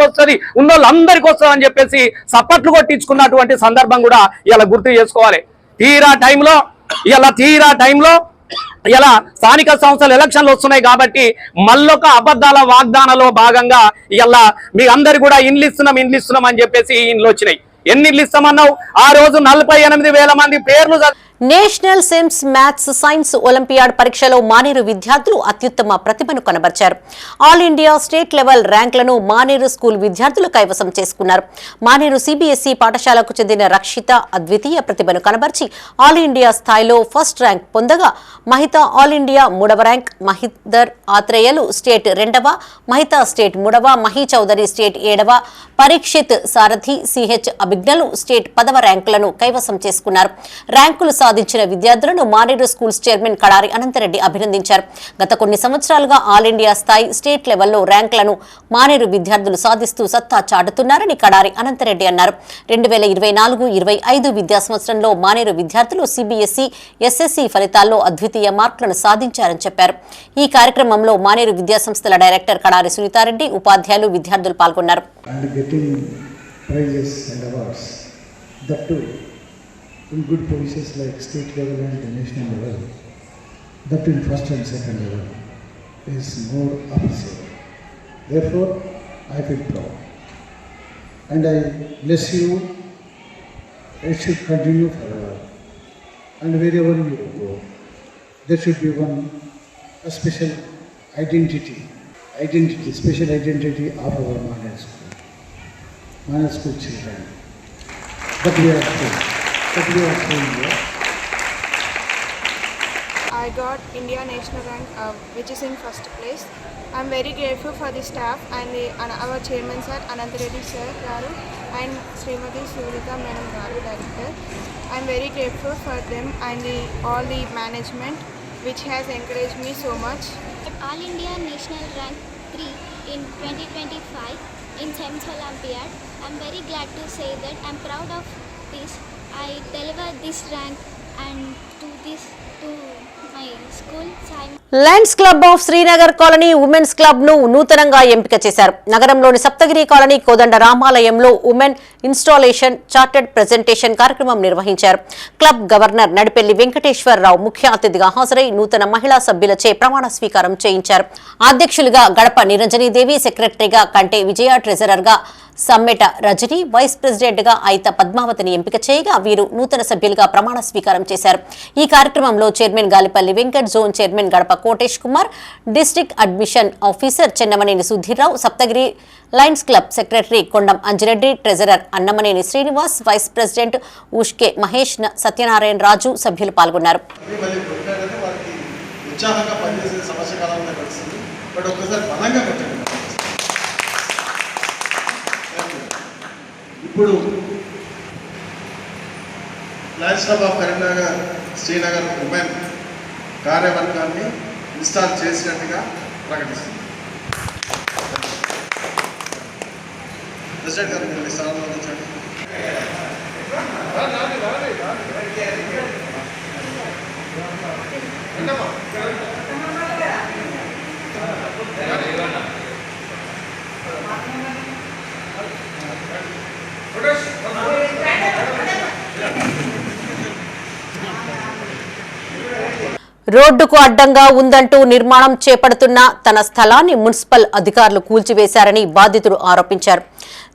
మీకొస్తుంది ఉన్నోళ్ళందరికీ వస్తుంది అని చెప్పేసి సప్పట్లు కొట్టించుకున్నటువంటి సందర్భం కూడా ఇలా గుర్తు చేసుకోవాలి. తీరా టైంలో ఇలా స్థానిక సంస్థల ఎలక్షన్లు వస్తున్నాయి కాబట్టి మళ్ళొక అబద్ధాల వాగ్దానాలో భాగంగా ఇలా మీ అందరు కూడా ఇండ్లు ఇస్తున్నాం అని చెప్పేసి ఇండ్లు వచ్చినాయి. ఎన్ని ఇండ్లు ఇస్తామన్నావు? ఆ రోజు 48,000 మంది పేర్లు. National SIMS maths science olympiad పరీక్షలో మానేరు విద్యార్థులు అత్యుత్తమ ప్రతిభను కనబర్చారు. ఆల్ ఇండియా స్టేట్ లెవెల్ ర్యాంకులను మానేరు స్కూల్ విద్యార్థులు కైవసం చేసుకున్నారు. మానేరు సిబిఎస్ఈ పాఠశాలకు చెందిన రక్షిత అద్వితీయ ప్రతిభను కనబర్చి ఆల్ ఇండియా స్థాయిలో ఫస్ట్ ర్యాంక్ పొందగా, మహిత ఆల్ ఇండియా 3వ ర్యాంక్, మహిదర్ ఆత్రేయలు స్టేట్ 2వ, మహిత స్టేట్ 3వ, మహి చౌదరి స్టేట్ 7వ, పరీక్షిత్ సారథి సిహెచ్ అభిజ్ఞలు స్టేట్ 10వ ర్యాంకులను కైవసం చేసుకున్నారు. ర్యాంకులు సాధించిన విద్యార్థులను మానేరు స్కూల్స్ చైర్మన్ కడారి అనంతరెడ్డి అభినందించారు. గత కొన్ని సంవత్సరాలుగా ఆల్ ఇండియా స్థాయి స్టేట్ లెవెల్లో ర్యాంకులను మానేరు విద్యార్థులు సాధిస్తూ సత్తా చాటుతున్నారని కడారి అనంతరెడ్డి అన్నారు. 2024-25 విద్యా సంవత్సరంలో మానేరు విద్యార్థులు సిబిఎస్ఈ, ఎస్ఎస్ఈ ఫలితాల్లో అద్వితీయ మార్కులను సాధించారని చెప్పారు. ఈ కార్యక్రమంలో మానేరు విద్యాసంస్థల డైరెక్టర్ కడారి సునీతారెడ్డి, ఉపాధ్యాయులు, విద్యార్థులు పాల్గొన్నారు. In good positions like state level and national level, that in first and second level is more appreciable. Therefore, I feel proud and I bless you. It should continue forever, and wherever you go, there should be a special identity, special identity of our Manar School children. But we are free. I got India national rank, which is in first place. I am very grateful for the staff and our chairman sir, Anantareddy sir garu, and Srimati Surita madam garu, director. I am very grateful for them and all the management which has encouraged me so much. All India national rank 3 in 2025 in SEMS Olympiad. I am very glad to say that I am proud of this. I delivered this rank and to my school. Lions club of Srinagar colony women's club ను నూతనంగా ఎంపిక చేశారు. నగరంలోని సప్తగిరి కాలనీ కోదండ రామాలయంలో ఉమెన్ ఇన్స్టాలేషన్ చార్టెడ్ ప్రెజెంటేషన్ కార్యక్రమం నిర్వహించారు. క్లబ్ గవర్నర్ నడిపెల్లి వెంకటేశ్వరరావు ముఖ్య అతిథిగా హాజరై నూతన మహిళా సభ్యులచే ప్రమాణ స్వీకారం చేయించారు. అధ్యక్షులుగా గడప నిరంజనీదేవి, సెక్రటరీగా కంటే విజయ, ట్రెజరర్గా సమ్మెట రజని, వైస్ ప్రెసిడెంట్ గా అయిత పద్మావతిని ఎంపిక చేయగా వీరు నూతన సభ్యులుగా ప్రమాణ స్వీకారం చేశారు. ఈ కార్యక్రమంలో chairman Galipalli Venkat, zone chairman Gadapa Kotesh Kumar, district admission officer Chennamaneni Sudheerrao, Saptagiri lions club secretary Kondam Anjireddy, treasurer Annamaneni Srinivas, vice president Ushke Mahesh, Satyanarayana Raju సభ్యులు పాల్గొన్నారు. ఇప్పుడు lions club of Karimnagar Srinagar women కార్యవర్గాన్ని ఇన్స్టాల్ చేసినట్టుగా ప్రకటిస్తుంది. ప్రెసిడెంట్ గారు సార్ అందించండి. రోడ్డుకు అడ్డంగా ఉందంటూ నిర్మాణం చేపడుతున్న తన స్థలాన్ని మున్సిపల్ అధికారులు కూల్చివేశారని బాధితుడు ఆరోపించారు.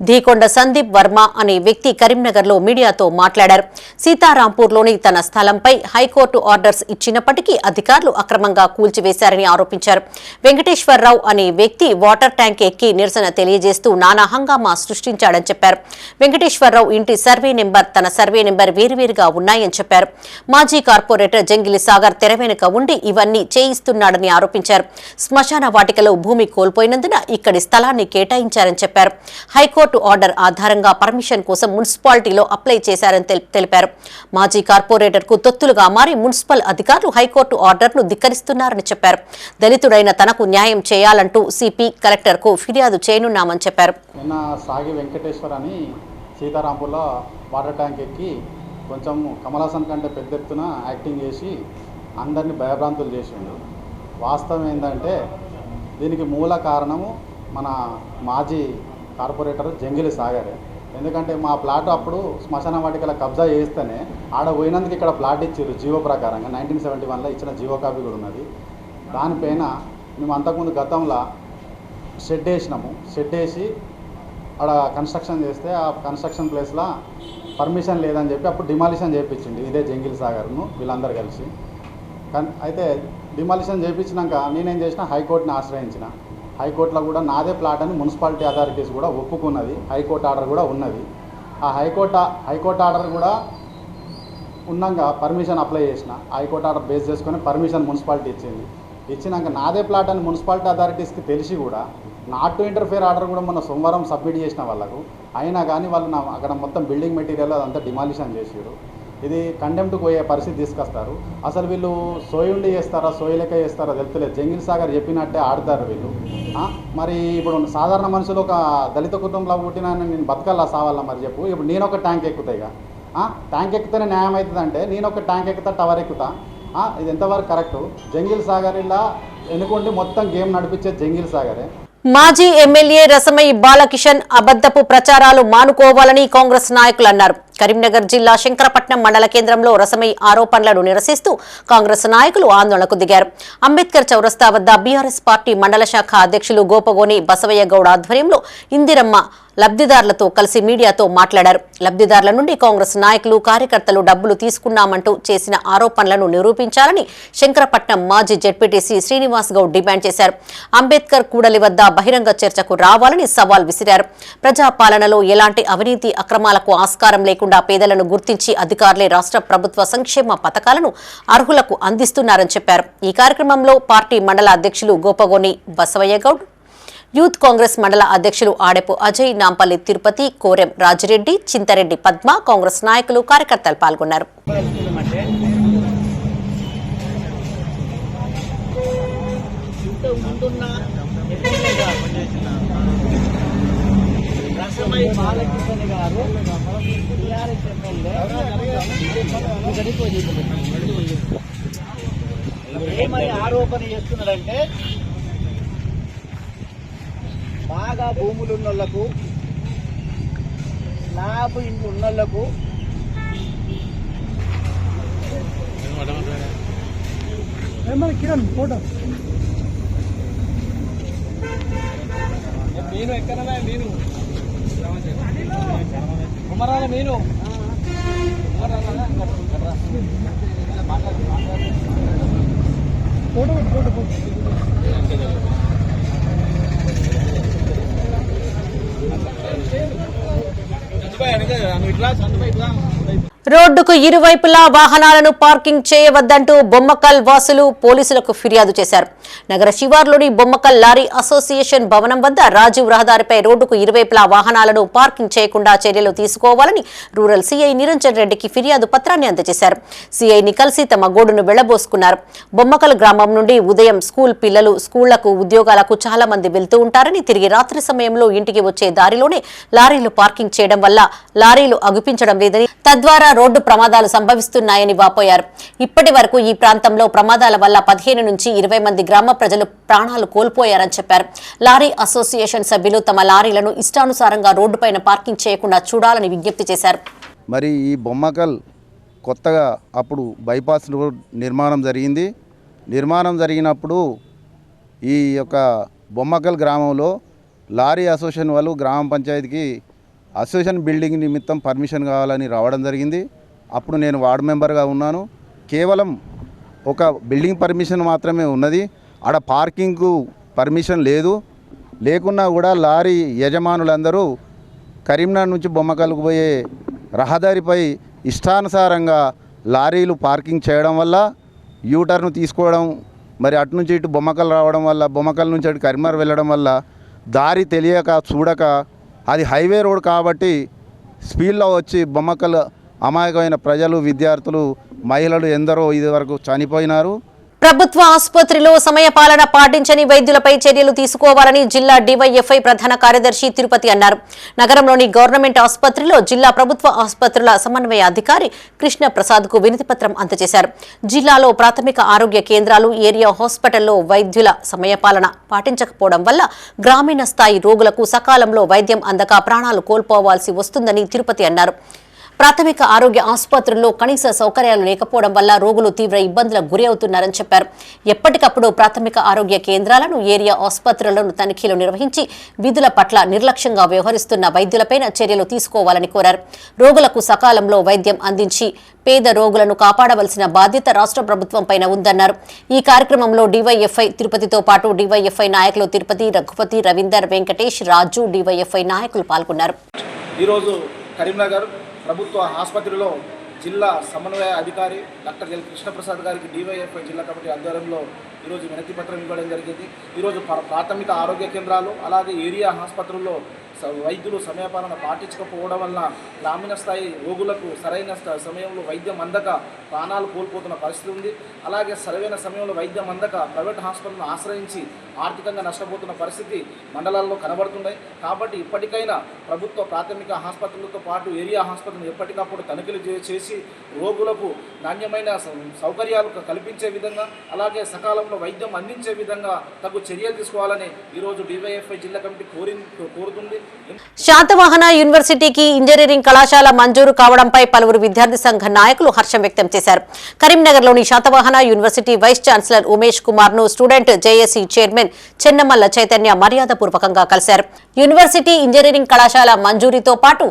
ధీకొండ సందీప్ వర్మ అనే వ్యక్తి కరీంనగర్లో మీడియాతో మాట్లాడారు. సీతారాంపూర్లోని తన స్థలంపై హైకోర్టు ఆర్డర్స్ ఇచ్చినప్పటికీ అధికారులు అక్రమంగా కూల్చివేశారని ఆరోపించారు. వెంకటేశ్వరరావు అనే వ్యక్తి వాటర్ ట్యాంక్ ఎక్కి నిరసన తెలియజేస్తూ నానా హంగామా సృష్టించాడని చెప్పారు. వెంకటేశ్వరరావు ఇంటి సర్వే నెంబర్ తన సర్వే నెంబర్ వేరువేరుగా ఉన్నాయని చెప్పారు. మాజీ కార్పొరేటర్ జంగిలి సాగర్ తెర వెనుక ఉండి ఇవన్నీ చేయిస్తున్నాడని ఆరోపించారు. శ్మశాన వాటికలో భూమి కోల్పోయినందున ఇక్కడి స్థలాన్ని కేటాయించారని చెప్పారు. హైకోర్టు ఆర్డర్ ఆధారంగా పర్మిషన్ కోసం మున్సిపాలిటీలో అప్లై చేశారని తెలిపారు. మాజీ కార్పొరేటర్ కు తొత్తులుగా మారి మున్సిపల్ అధికారులు హైకోర్టు ఆర్డర్ను ధిక్కరిస్తున్నారని చెప్పారు. దళితుడైన తనకు న్యాయం చేయాలంటూ సిపి కలెక్టర్ కు ఫిర్యాదు చేయనున్నామని చెప్పారు. నిన్న సాగి వెంకటేశ్వర్ అని సీతారాంపూర్లో వాటర్ ట్యాంక్ ఎక్కి కొంచెం కమలాసన్ కంటే పెద్ద ఎత్తున యాక్టింగ్ చేసి అందరినీ భయభ్రాంతులు చేసిండు. వాస్తవం ఏంటంటే దీనికి మూల కారణము మన మాజీ కార్పొరేటర్ జంగిలి సాగరే. ఎందుకంటే మా ప్లాట్ అప్పుడు శ్మశాన వాటికల కబ్జా చేస్తేనే ఆడ పోయినందుకు ఇక్కడ ప్లాట్ ఇచ్చారు జీవో ప్రకారంగా 1971లో ఇచ్చిన జీవో కాపీ కూడా ఉన్నది. దానిపైన మేము అంతకుముందు గతంలో షెడ్ వేసినాము. షెడ్ వేసి ఆడ కన్స్ట్రక్షన్ చేస్తే ఆ కన్స్ట్రక్షన్ ప్లేస్లో పర్మిషన్ లేదని చెప్పి అప్పుడు డిమాలిషన్ చేయించింది ఇదే జంగిల్ సాగర్ను వీళ్ళందరూ కలిసి. అయితే డిమాలిషన్ చేయించినాక నేనేం చేసిన హైకోర్టుని ఆశ్రయించిన. హైకోర్టులో కూడా నాదే ప్లాట్ అని మున్సిపాలిటీ అథారిటీస్ కూడా ఒప్పుకున్నది. హైకోర్టు ఆర్డర్ కూడా ఉన్నది. ఆ హైకోర్టు ఆర్డర్ కూడా ఉన్నాక పర్మిషన్ అప్లై చేసిన. హైకోర్టు ఆర్డర్ బేస్ చేసుకొని పర్మిషన్ మున్సిపాలిటీ ఇచ్చింది. ఇచ్చినాక నాదే ప్లాట్ అని మున్సిపాలిటీ అథారిటీస్కి తెలిసి కూడా నాట్ టు ఇంటర్ఫేర్ ఆర్డర్ కూడా మొన్న సోమవారం సబ్మిట్ చేసిన వాళ్ళకు. అయినా కానీ వాళ్ళు అక్కడ మొత్తం బిల్డింగ్ మెటీరియల్ అదంతా డిమాలిషన్ చేసారు. ఇది కండెమ్ట్కి పోయే పరిస్థితి తీసుకొస్తారు. అసలు వీళ్ళు సోయుండి చేస్తారా సోయలేక చేస్తారా తెలుస్తలేదు. జంగిల్ సాగర్ చెప్పినట్టే ఆడతారు వీళ్ళు. మరి ఇప్పుడు సాధారణ మనుషులు ఒక దళిత కుటుంబంలో పుట్టిన నేను బతకల్లా సావాలా మరి చెప్పు. ఇప్పుడు నేను ఒక ట్యాంక్ ఎక్కుతాయిగా, ట్యాంక్ ఎక్కితేనే న్యాయం అవుతుందంటే నేను ఒక ట్యాంక్ ఎక్కుతా టవర్ ఎక్కుతా. ఇది ఎంతవరకు కరెక్టు? జంగిల్ సాగర్ ఇలా ఎన్నుకుంటే మొత్తం గేమ్ నడిపించే జంగిల్ సాగరే. మాజీ ఎమ్మెల్యే రసమయి బాలకిషన్ అబద్ధపు ప్రచారాలు మానుకోవాలని కాంగ్రెస్ నాయకులు అన్నారు. కరీంనగర్ జిల్లా శంకరపట్నం మండల కేంద్రంలో రసమయి ఆరోపణలను నిరసిస్తూ కాంగ్రెస్ నాయకులు ఆందోళనకు దిగారు. అంబేద్కర్ చౌరస్తా వద్ద బీఆర్ఎస్ పార్టీ మండల శాఖ అధ్యక్షులు గోపగోని బసవయ్య గౌడ్ ఆధ్వర్యంలో ఇందిరమ్మ లబ్ధిదారులతో కలిసి మీడియాతో మాట్లాడారు. లబ్ధిదారుల నుండి కాంగ్రెస్ నాయకులు కార్యకర్తలు డబ్బులు తీసుకున్నామంటూ చేసిన ఆరోపణలను నిరూపించాలని శంకరపట్నం మాజీ జెడ్పీటీసీ శ్రీనివాస్ గౌడ్ డిమాండ్ చేశారు. అంబేద్కర్ కూడలి వద్ద బహిరంగ చర్చకు రావాలని సవాల్ విసిరారు. ప్రజాపాలనలో ఎలాంటి అవినీతి అక్రమాలకు ఆస్కారం లేకుండా పేదలను గుర్తించి అధికారులే రాష్ట్ర ప్రభుత్వ సంక్షేమ పథకాలను అర్హులకు అందిస్తున్నారని చెప్పారు. ఈ కార్యక్రమంలో పార్టీ మండల అధ్యక్షులు గోపగోని బసవయ్య గౌడ్, యూత్ కాంగ్రెస్ మండల అధ్యక్షులు ఆడెపు అజయ్, నాంపల్లి తిరుపతి, కోరెం రాజిరెడ్డి, చింతరెడ్డి పద్మ, కాంగ్రెస్ నాయకులు కార్యకర్తలు పాల్గొన్నారు. ఏమని ఆరోపణ చేస్తున్నారంటే బాగా భూములు ఉన్నోళ్లకు, స్లాబ్ ఇంట్లో ఉన్నోళ్లకు కిరణ్ ఫోటో మీను ఎక్కడమే మీను కుమరాల మీను రోడ్డుకు ఇరువైపులా వాహనాలను పార్కింగ్ చేయవద్దంటూ బొమ్మకల్ వాసులు పోలీసులకు ఫిర్యాదు చేశారు. నగర శివార్లోని బొమ్మకల్ లారీ అసోసియేషన్ భవనం వద్ద రాజీవ్ రహదారిపై రోడ్డుకు ఇరువైపులా వాహనాలను పార్కింగ్ చేయకుండా చర్యలు తీసుకోవాలని రూరల్ సీఐ నిరంజన్ రెడ్డికి ఫిర్యాదు పత్రాన్ని అందజేశారు. సీఐని కలిసి తమ గోడును వెళ్లబోసుకున్నారు. బొమ్మకల్ గ్రామం నుండి ఉదయం స్కూల్ పిల్లలు స్కూళ్లకు ఉద్యోగాలకు చాలా మంది వెళ్తూ ఉంటారని, తిరిగి రాత్రి సమయంలో ఇంటికి వచ్చే దారిలోనే లారీలు పార్కింగ్ చేయడం వల్ల లారీలు అగుపించడం లేదని, తద్వారా రోడ్డు ప్రమాదాలు సంభవిస్తున్నాయని వాపోయారు. ఇప్పటి వరకు ఈ ప్రాంతంలో ప్రమాదాల వల్ల 15 నుంచి 20 మంది గ్రామ ప్రజలు ప్రాణాలు కోల్పోయారని చెప్పారు. లారీ అసోసియేషన్ సభ్యులు తమ లారీలను ఇష్టానుసారంగా రోడ్డుపైన పార్కింగ్ చేయకుండా చూడాలని విజ్ఞప్తి చేశారు. మరి ఈ బొమ్మకల్ కొత్తగా అప్పుడు బైపాస్ రోడ్ నిర్మాణం జరిగింది. నిర్మాణం జరిగినప్పుడు ఈ యొక్క బొమ్మకల్ గ్రామంలో లారీ అసోసియేషన్ వాళ్ళు గ్రామ పంచాయతీకి అసోసియేషన్ బిల్డింగ్ నిమిత్తం పర్మిషన్ కావాలని రావడం జరిగింది. అప్పుడు నేను వార్డు మెంబర్గా ఉన్నాను. కేవలం ఒక బిల్డింగ్ పర్మిషన్ మాత్రమే ఉన్నది. ఆడ పార్కింగ్కు పర్మిషన్ లేదు. లేకున్నా కూడా లారీ యజమానులందరూ కరీంనగర్ నుంచి బొమ్మకల్కు పోయే రహదారిపై ఇష్టానుసారంగా లారీలు పార్కింగ్ చేయడం వల్ల, యూటర్ను తీసుకోవడం, మరి అటు నుంచి ఇటు బొమ్మకల్ రావడం వల్ల, బొమ్మకల్ నుంచి అటు కరీంనగర్ వెళ్ళడం వల్ల దారి తెలియక చూడక, అది హైవే రోడ్ కాబట్టి స్పీడ్లో వచ్చి బొమ్మకల్ అమాయకమైన ప్రజలు, విద్యార్థులు, మహిళలు ఎందరో ఇదివరకు చనిపోయినారు. ప్రభుత్వ ఆసుపత్రిలో సమయపాలన పాటించని వైద్యులపై చర్యలు తీసుకోవాలని జిల్లా డివైఎఫ్ఐ ప్రధాన కార్యదర్శి తిరుపతి అన్నారు. నగరంలోని గవర్నమెంట్ ఆసుపత్రిలో జిల్లా ప్రభుత్వ ఆసుపత్రుల సమన్వయ అధికారి కృష్ణ ప్రసాద్కు వినతిపత్రం అందజేశారు. జిల్లాలో ప్రాథమిక ఆరోగ్య కేంద్రాలు, ఏరియా హాస్పిటల్లో వైద్యుల సమయపాలన పాటించకపోవడం వల్ల గ్రామీణ స్థాయి రోగులకు సకాలంలో వైద్యం అందక ప్రాణాలు కోల్పోవాల్సి వస్తుందని తిరుపతి అన్నారు. ప్రాథమిక ఆరోగ్య ఆసుపత్రుల్లో కనీస సౌకర్యాలు లేకపోవడం వల్ల రోగులు తీవ్ర ఇబ్బందులకు గురి అవుతున్నారని చెప్పారు. ఎప్పటికప్పుడు ప్రాథమిక ఆరోగ్య కేంద్రాలను, ఏరియా ఆసుపత్రులను తనిఖీలు నిర్వహించి విధుల పట్ల నిర్లక్ష్యంగా వ్యవహరిస్తున్న వైద్యులపై చర్యలు తీసుకోవాలని కోరారు. రోగులకు సకాలంలో వైద్యం అందించి పేద రోగులను కాపాడవలసిన బాధ్యత రాష్ట్ర ప్రభుత్వంపైన ఉందన్నారు. ఈ కార్యక్రమంలో డివైఎఫ్ఐ తిరుపతితో పాటు డివైఎఫ్ఐ నాయకులు తిరుపతి, రఘుపతి, రవీందర్, వెంకటేష్, రాజు, డివైఎఫ్ఐ నాయకులు పాల్గొన్నారు. ఈరోజు కరీంనగర్ ప్రభుత్వ ఆసుపత్రిలో జిల్లా సమన్వయ అధికారి డాక్టర్ ఎల్ కృష్ణప్రసాద్ గారికి డివైఎఫ్ఐ జిల్లా కమిటీ ఆధ్వర్యంలో ఈరోజు వినతి పత్రం ఇవ్వడం జరిగింది. ఈరోజు ప్రాథమిక ఆరోగ్య కేంద్రాలు, అలాగే ఏరియా ఆసుపత్రుల్లో వైద్యులు సమయపాలన పాటించకపోవడం వల్ల గ్రామీణ స్థాయి రోగులకు సరైన సమయంలో వైద్యం అందక ప్రాణాలు కోల్పోతున్న పరిస్థితి ఉంది. అలాగే సరైన సమయంలో వైద్యం అందక ప్రైవేట్ హాస్పిటల్ను ఆశ్రయించి ఆర్థికంగా నష్టపోతున్న పరిస్థితి మండలాల్లో కనబడుతున్నాయి. కాబట్టి ఇప్పటికైనా ప్రభుత్వ ప్రాథమిక ఆసుపత్రులతో పాటు ఏరియా ఆసుపత్రులను ఎప్పటికప్పుడు తనిఖీలు చేసి రోగులకు నాణ్యమైన సౌకర్యాలు కల్పించే విధంగా, అలాగే సకాలంలో వైద్యం అందించే విధంగా తగు చర్యలు తీసుకోవాలని ఈరోజు డివైఎఫ్ఐ జిల్లా కమిటీ కోరుతుంది. శాతవాహన యూనివర్సిటీకి ఇంజనీరింగ్ కళాశాల మంజూరు కావడంపై పలువురు విద్యార్థి సంఘ నాయకులు హర్షం వ్యక్తం చేశారు. కరీంనగర్లోని Satavahana university vice chancellor Umesh Kumar ను student JAC chairman Chennamalla Chaitanya మర్యాదపూర్వకంగా కలిశారు. యూనివర్సిటీ ఇంజనీరింగ్ కళాశాల మంజూరీతో పాటు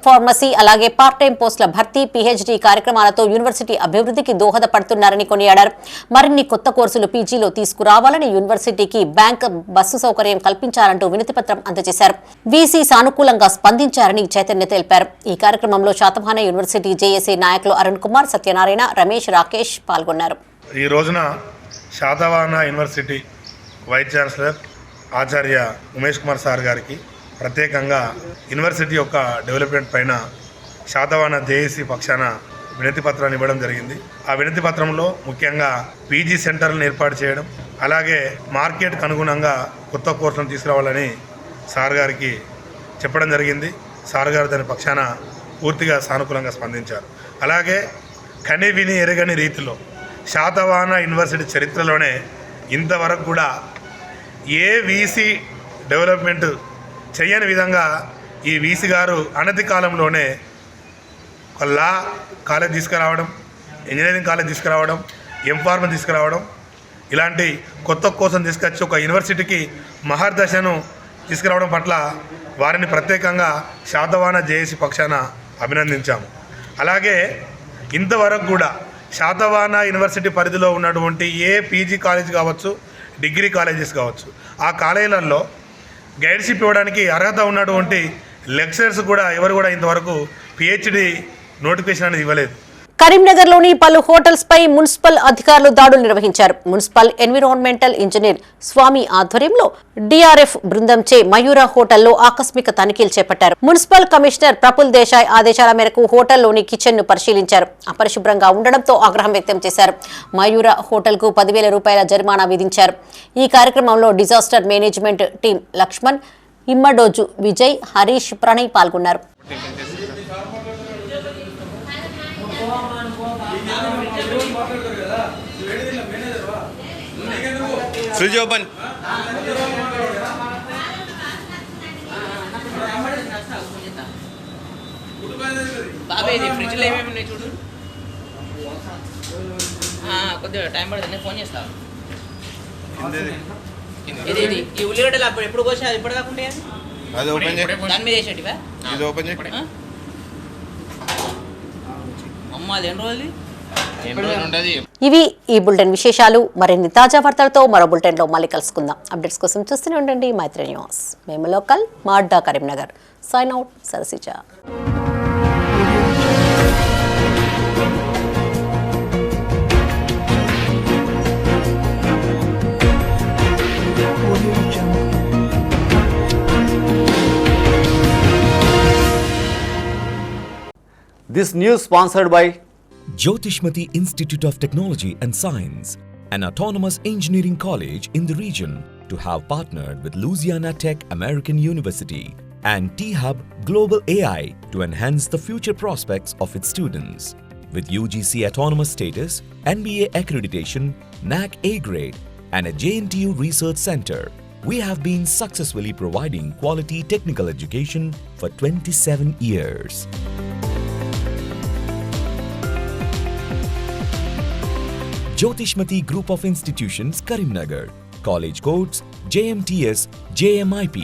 ఫార్మసీ, అలాగే పార్ట్ టైం పోస్టుల భర్తీ, పీహెచ్డీ కార్యక్రమాలతో యూనివర్సిటీ అభివృద్ధికి దోహదపడుతున్నారని కొనియాడారు. మరిన్ని కొత్త కోర్సులు పీజీలో తీసుకురావాలని, యూనివర్సిటీకి బ్యాంక్, బస్సు సౌకర్యం కల్పించాలంటూ వినతిపత్రం అందజేశారు. వీసీ సానుకూలంగా స్పందించారని చైతన్య తెలిపారు. ఈ కార్యక్రమంలో శాతవాహన యూనివర్సిటీ జేఏసీ నాయకులు అరుణ్ కుమార్, సత్యనారాయణ, రమేష్, రాకేష్ పాల్గొన్నారు. ఈ రోజున శాతవాహన యూనివర్సిటీ వైస్ ఛాన్సలర్ ఆచార్య ఉమేష్ కుమార్ సార్ గారికి ప్రత్యేకంగా యూనివర్సిటీ యొక్క డెవలప్మెంట్ పైన శాతవాహన జేఏసీ పక్షాన వినతి పత్రాన్ని ఇవ్వడం జరిగింది. ఆ వినతి పత్రంలో ముఖ్యంగా పీజీ సెంటర్లను ఏర్పాటు చేయడం, అలాగే మార్కెట్కు అనుగుణంగా కొత్త కోర్సులను తీసుకురావాలని సార్ గారికి చెప్పడం జరిగింది. సార్ గారు దాని పక్షాన పూర్తిగా సానుకూలంగా స్పందించారు. అలాగే కని విని ఎరగని రీతిలో శాతవాహన యూనివర్సిటీ చరిత్రలోనే ఇంతవరకు కూడా ఏ వీసీ డెవలప్మెంట్ చేయని విధంగా ఈ వీసీ గారు అనతి కాలంలోనే ఒక లా కాలేజ్ తీసుకురావడం, ఇంజనీరింగ్ కాలేజ్ తీసుకురావడం, ఫార్మసీ తీసుకురావడం, ఇలాంటి కొత్త కోసం తీసుకొచ్చి ఒక యూనివర్సిటీకి మహర్దశను తీసుకురావడం పట్ల వారిని ప్రత్యేకంగా శాతవాహన జేఏసీ పక్షాన అభినందించాము. అలాగే ఇంతవరకు కూడా శాతవాహన యూనివర్సిటీ పరిధిలో ఉన్నటువంటి ఏ పీజీ కాలేజ్ కావచ్చు, డిగ్రీ కాలేజెస్ కావచ్చు, ఆ కాలేజీలలో గైడ్షిప్ ఇవ్వడానికి అర్హత ఉన్నటువంటి లెక్చరర్స్ కూడా ఎవరు కూడా ఇంతవరకు పిహెచ్డి నోటిఫికేషన్ అనేది ఇవ్వలేదు. కరీంనగర్లోని పలు హోటల్స్ పై మున్సిపల్ అధికారులు దాడులు నిర్వహించారు. మున్సిపల్ ఎన్విరాన్మెంటల్ ఇంజనీర్ స్వామి ఆధ్వర్యంలో డిఆర్ఎఫ్ బృందంచే మయూర హోటల్లో ఆకస్మిక తనిఖీలు చేపట్టారు. మున్సిపల్ కమిషనర్ ప్రఫుల్ దేశాయ్ ఆదేశాల మేరకు హోటల్లోని కిచెన్ ను పరిశీలించారు. అపరిశుభ్రంగా ఉండడంతో ఆగ్రహం వ్యక్తం చేశారు. మయూర హోటల్ కు 10,000 రూపాయల జరిమానా విధించారు. ఈ కార్యక్రమంలో disaster management team Lakshman, Immadoju Vijay, Harish, Pranay పాల్గొన్నారు. Fridge open. బాబాయ్ ఇది ఫ్రిడ్జ్లో ఏమేమి ఉన్నాయి చూడు. కొద్దిగా టైం పడుతుంది, నేను ఫోన్ చేస్తాను. ఇది ఇది ఈ ఉల్లిగడ్డలు అప్పుడు ఎప్పుడు కోసా అది ఇప్పుడు కాకుండా అది ఓపెన్ చేయి. దాని మీద వేసేటివా? ఇది ఓపెన్ చేయి. అమ్మ అది ఎన్ని రోజులు? ఇవి ఈ బులెటిన్ విశేషాలు. మరిన్ని తాజా వార్తలతో మరో బులెటిన్ లో మళ్ళీ కలుసుకుందాం. అప్డేట్స్ కోసం చూస్తూనే ఉండండి మైత్రి న్యూస్. మేము లోకల్, మా అడ్డా Karimnagar. Sign out, Sarasija. This news sponsored by Jyotishmati Institute of Technology and Science, an autonomous engineering college in the region, to have partnered with Louisiana Tech American University and T-Hub Global AI to enhance the future prospects of its students. With UGC autonomous status, NBA accreditation, NAC A grade, and a JNTU research center, we have been successfully providing quality technical education for 27 years. Jyotishmati Group of Institutions, Karimnagar. College codes JMTS, JMIP.